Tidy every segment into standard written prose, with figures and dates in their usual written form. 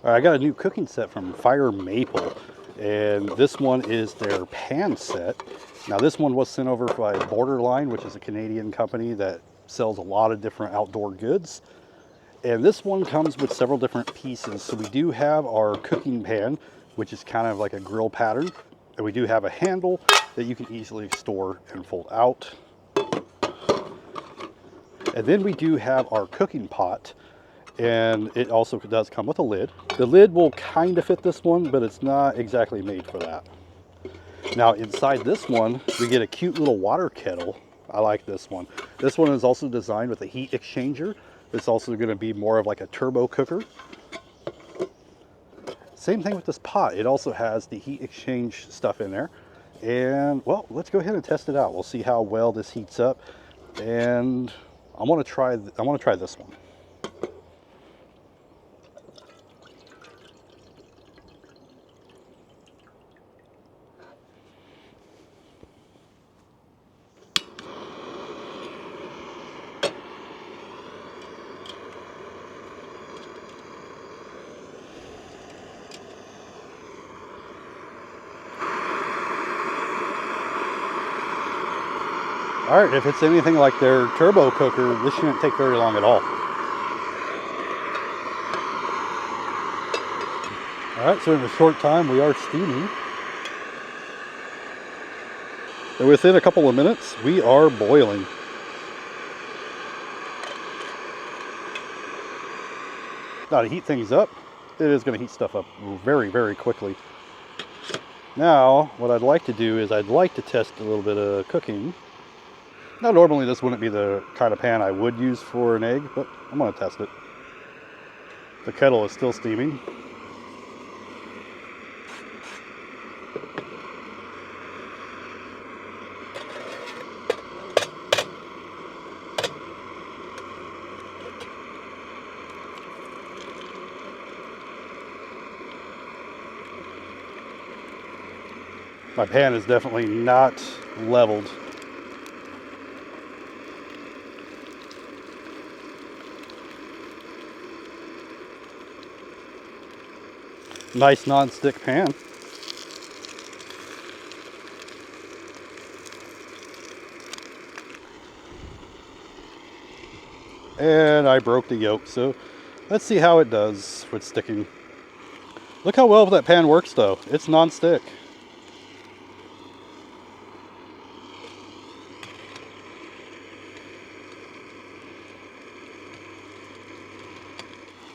All right, I got a new cooking set from Fire Maple, and this one is their pan set. Now this one was sent over by Borderline, which is a Canadian company that sells a lot of different outdoor goods. And this one comes with several different pieces. So we do have our cooking pan, which is kind of like a grill pattern. And we do have a handle that you can easily store and fold out. And then we do have our cooking pot, and it also does come with a lid. The lid will kind of fit this one, but it's not exactly made for that. Now inside this one, we get a cute little water kettle. I like this one. This one is also designed with a heat exchanger. It's also going to be more of like a turbo cooker. Same thing with this pot. It also has the heat exchange stuff in there. And well, let's go ahead and test it out. We'll see how well this heats up. And I want to try this one. All right, if it's anything like their turbo cooker, this shouldn't take very long at all. All right, so in a short time, we are steaming. And within a couple of minutes, we are boiling. Now to heat things up, it is going to heat stuff up very, very quickly. Now, what I'd like to do is I'd like to test a little bit of cooking. Now normally this wouldn't be the kind of pan I would use for an egg, but I'm going to test it. The kettle is still steaming. My pan is definitely not leveled. Nice non-stick pan. And I broke the yolk, so let's see how it does with sticking. Look how well that pan works though. It's non-stick.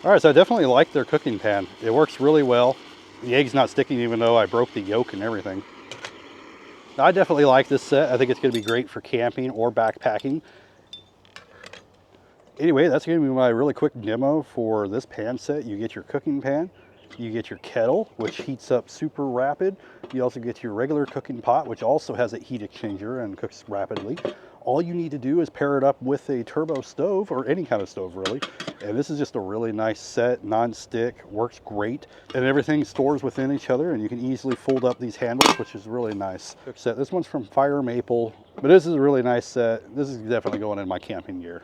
All right, so I definitely like their cooking pan. It works really well. The egg's not sticking even though I broke the yolk and everything. I definitely like this set. I think it's gonna be great for camping or backpacking. Anyway, that's gonna be my really quick demo for this pan set. You get your cooking pan, you get your kettle, which heats up super rapid. You also get your regular cooking pot, which also has a heat exchanger and cooks rapidly. All you need to do is pair it up with a turbo stove, or any kind of stove really. And this is just a really nice set, non-stick, works great. And everything stores within each other, and you can easily fold up these handles, which is really nice. Set. This one's from Fire Maple, but this is a really nice set. This is definitely going in my camping gear.